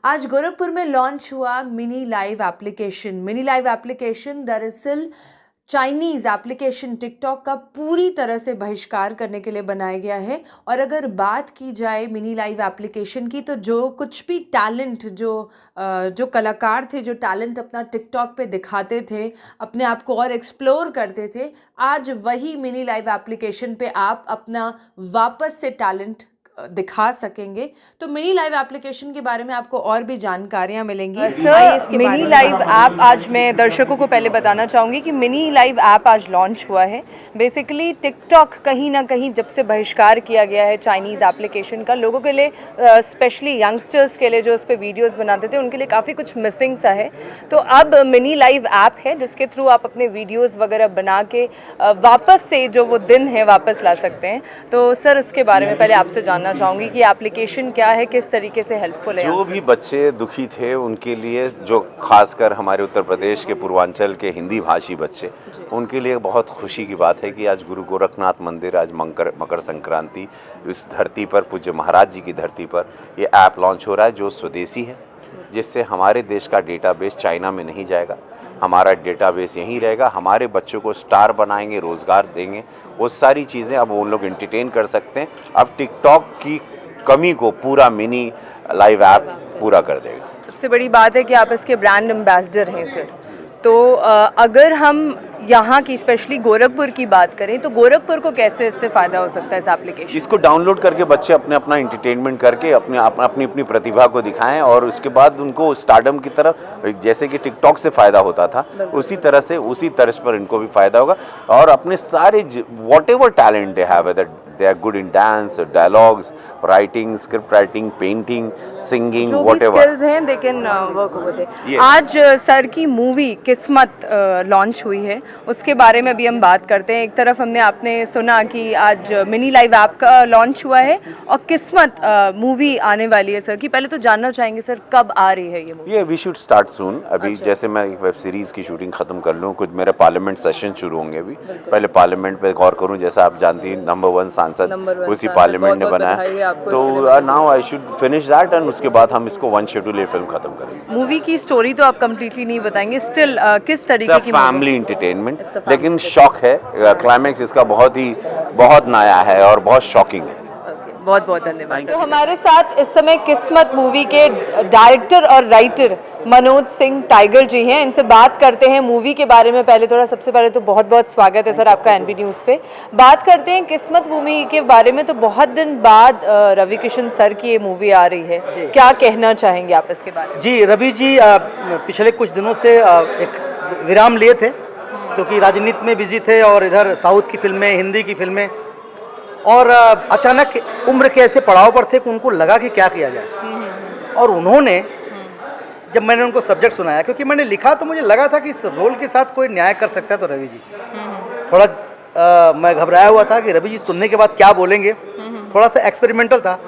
आज गोरखपुर में लॉन्च हुआ mini live application. Mini live application दरअसल चाइनीज़ एप्लीकेशन टिकटॉक का पूरी तरह से बहिष्कार करने के लिए बनाया गया है। और अगर बात की जाए मिनी लाइव एप्लीकेशन की, तो जो कुछ भी टैलेंट जो कलाकार थे, जो टैलेंट अपना टिकटॉक पे दिखाते थे, अपने आप को और एक्सप्लोर करते थे, आज वही मिनी लाइव एप्लीकेशन पे आप अपना वापस से टैलेंट दिखा सकेंगे। तो मिनी लाइव एप्लीकेशन के बारे में आपको और भी जानकारियां मिलेंगी। सर, मिनी लाइव ऐप आज मैं दर्शकों को पहले बताना चाहूँगी कि मिनी लाइव ऐप आज लॉन्च हुआ है। बेसिकली टिकटॉक कहीं ना कहीं जब से बहिष्कार किया गया है चाइनीज़ एप्लीकेशन का, लोगों के लिए स्पेशली यंगस्टर्स के लिए जो उस पर वीडियोस बनाते थे उनके लिए काफ़ी कुछ मिसिंग सा है। तो अब मिनी लाइव ऐप है जिसके थ्रू आप अपने वीडियोज़ वगैरह बना के वापस से जो वो दिन है वापस ला सकते हैं। तो सर, इसके बारे में पहले आपसे जानना चाहूँगी कि एप्लीकेशन क्या है, किस तरीके से हेल्पफुल है। जो भी बच्चे दुखी थे उनके लिए, जो खासकर हमारे उत्तर प्रदेश के पूर्वांचल के हिंदी भाषी बच्चे, उनके लिए बहुत खुशी की बात है कि आज गुरु गोरखनाथ मंदिर, आज मकर संक्रांति, इस धरती पर, पूज्य महाराज जी की धरती पर ये ऐप लॉन्च हो रहा है जो स्वदेशी है, जिससे हमारे देश का डेटाबेस चाइना में नहीं जाएगा, हमारा डेटाबेस यहीं रहेगा। हमारे बच्चों को स्टार बनाएंगे, रोज़गार देंगे, वो सारी चीज़ें अब वो लोग एंटरटेन कर सकते हैं। अब टिकटॉक की कमी को पूरा मिनी लाइव ऐप पूरा कर देगा। सबसे बड़ी बात है कि आप इसके ब्रांड एम्बेसडर हैं सर। तो अगर हम यहाँ की स्पेशली गोरखपुर की बात करें तो गोरखपुर को कैसे इससे फ़ायदा हो सकता है इस एप्लीकेशन? इसको डाउनलोड करके बच्चे अपना एंटरटेनमेंट करके अपनी प्रतिभा को दिखाएं, और उसके बाद उनको स्टारडम की तरफ, जैसे कि टिकटॉक से फ़ायदा होता था, उसी तरह पर इनको भी फ़ायदा होगा। और अपने सारे whatever talent they have, whether they are good in dance, dialogues, writing, script writing, painting, singing, whatever skills हैं they can work over there. आज सर की मूवी किस्मत लॉन्च हुई है, उसके बारे में भी हम बात करते हैं। एक तरफ आपने सुना कि आज मिनी लाइव ऐप का लॉन्च हुआ है और किस्मत मूवी आने वाली है सर की। पहले तो जानना चाहेंगे सर, कब आ रही है ये मूवी? ये वी शुड स्टार्ट सून। अभी जैसे मैं एक वेब सीरीज़ की शूटिंग ख़त्म कर लूँ, कुछ मेरे पार्लियामेंट सेशन शुरू होंगे अभी, पहले पार्लियामेंट पे गौर करूँ। जैसा आप जानती हैं, नंबर 1 सांसद उसी पार्लियामेंट ने बनाया, तो now I should finish that, and उसके बाद हम इसको 1 शेड्यूल ये फिल्म खत्म करेंगे। मूवी की स्टोरी तो आप कंप्लीटली नहीं बताएंगे, स्टिल किस तरीके की? फैमिली एंटरटेनमेंट, लेकिन शॉक है, क्लाइमैक्स इसका बहुत नया है और बहुत शॉकिंग है। बहुत बहुत धन्यवाद। तो हमारे साथ इस समय किस्मत मूवी के डायरेक्टर और राइटर मनोज सिंह टाइगर जी हैं। इनसे बात करते हैं मूवी के बारे में। सबसे पहले तो बहुत बहुत स्वागत है सर आपका एनबी न्यूज़ पे। बात करते हैं किस्मत मूवी के बारे में। तो बहुत दिन बाद रवि किशन सर की ये मूवी आ रही है, क्या कहना चाहेंगे आप इसके बारे में? जी, रवि जी पिछले कुछ दिनों से एक विराम लिए थे, क्योंकि राजनीति में बिजी थे और इधर साउथ की फिल्में, हिंदी की फिल्में, और अचानक उम्र के ऐसे पड़ाव पर थे कि उनको लगा कि क्या किया जाए। और उन्होंने, जब मैंने उनको सब्जेक्ट सुनाया, क्योंकि मैंने लिखा तो मुझे लगा था कि इस रोल के साथ कोई न्याय कर सकता है, तो रवि जी। थोड़ा मैं घबराया हुआ था कि रवि जी सुनने के बाद क्या बोलेंगे, थोड़ा सा एक्सपेरिमेंटल था।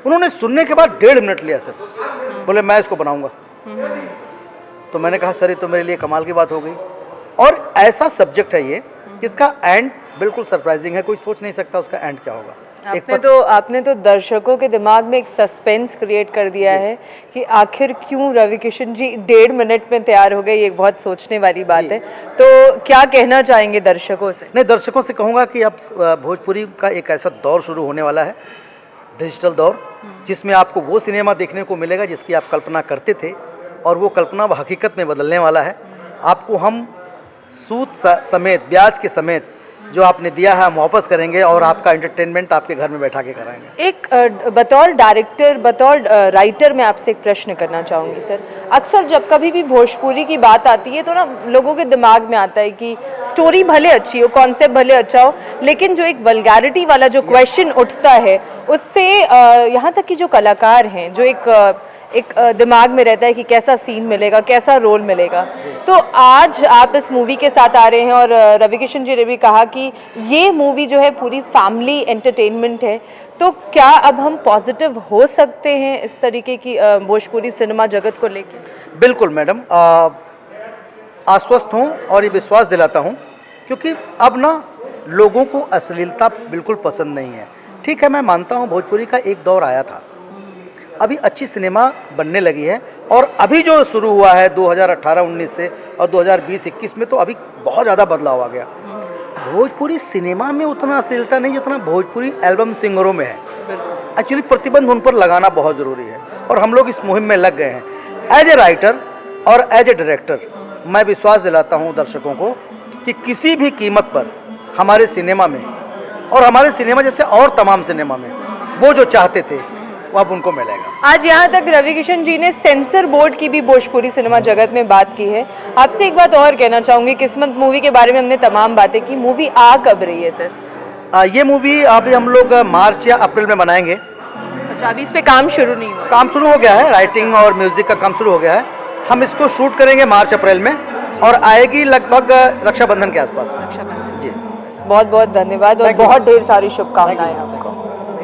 उन्होंने सुनने के बाद 1.5 मिनट लिया सर, बोले मैं इसको बनाऊंगा। तो मैंने कहा सर ये तो मेरे लिए कमाल की बात हो गई। और ऐसा सब्जेक्ट है ये, इसका एंड बिल्कुल सरप्राइजिंग है, कोई सोच नहीं सकता उसका एंड क्या होगा। आपने तो दर्शकों के दिमाग में एक सस्पेंस क्रिएट कर दिया है कि आखिर क्यों रवि किशन जी 1.5 मिनट में तैयार हो गए। ये बहुत सोचने वाली बात है। तो क्या कहना चाहेंगे दर्शकों से? नहीं, दर्शकों से कहूँगा कि अब भोजपुरी का एक ऐसा दौर शुरू होने वाला है, डिजिटल दौर, जिसमें आपको वो सिनेमा देखने को मिलेगा जिसकी आप कल्पना करते थे, और वो कल्पना वो हकीकत में बदलने वाला है। आपको हम सूद समेत, ब्याज के समेत जो आपने दिया है हम वापस करेंगे, और आपका एंटरटेनमेंट आपके घर में बैठा के कराएंगे। एक बतौर डायरेक्टर, बतौर राइटर, मैं आपसे एक प्रश्न करना चाहूँगी सर। अक्सर जब कभी भी भोजपुरी की बात आती है तो ना लोगों के दिमाग में आता है कि स्टोरी भले अच्छी हो, कॉन्सेप्ट भले अच्छा हो, लेकिन जो एक वल्गैरिटी वाला जो क्वेश्चन उठता है, उससे यहाँ तक कि जो कलाकार हैं, जो एक दिमाग में रहता है कि कैसा सीन मिलेगा, कैसा रोल मिलेगा। तो आज आप इस मूवी के साथ आ रहे हैं, और रवि किशन जी ने भी कहा कि ये मूवी जो है पूरी फैमिली एंटरटेनमेंट है। तो क्या अब हम पॉजिटिव हो सकते हैं इस तरीके की भोजपुरी सिनेमा जगत को लेकर? बिल्कुल मैडम, आश्वस्त हूँ और ये विश्वास दिलाता हूँ, क्योंकि अब ना लोगों को अश्लीलता बिल्कुल पसंद नहीं है। ठीक है, मैं मानता हूँ भोजपुरी का एक दौर आया था, अभी अच्छी सिनेमा बनने लगी है। और अभी जो शुरू हुआ है 2018-19 से और 2020-21 में, तो अभी बहुत ज़्यादा बदलाव आ गया। भोजपुरी सिनेमा में उतना अश्लीलता नहीं जितना भोजपुरी एल्बम सिंगरों में है। एक्चुअली प्रतिबंध उन पर लगाना बहुत ज़रूरी है और हम लोग इस मुहिम में लग गए हैं। एज ए राइटर और एज ए डायरेक्टर मैं विश्वास दिलाता हूँ दर्शकों को कि किसी भी कीमत पर हमारे सिनेमा में और हमारे सिनेमा जैसे और तमाम सिनेमा में वो जो चाहते थे वो अब उनको मिलेगा। आज यहाँ तक रवि किशन जी ने सेंसर बोर्ड की भी भोजपुरी सिनेमा जगत में बात की है। आपसे एक बात और कहना चाहूँगी, किस्मत मूवी के बारे में हमने तमाम बातें की, मूवी आ कब रही है सर? ये मूवी अभी हम लोग मार्च या अप्रैल में बनाएंगे। अच्छा, अभी इस पे काम शुरू नहीं हुआ? काम शुरू हो गया है, राइटिंग और म्यूजिक का काम शुरू हो गया है। हम इसको शूट करेंगे मार्च अप्रैल में और आएगी लगभग रक्षाबंधन के आसपास। रक्षाबंधन जी। बहुत बहुत धन्यवाद और बहुत ढेर सारी शुभकामनाएं।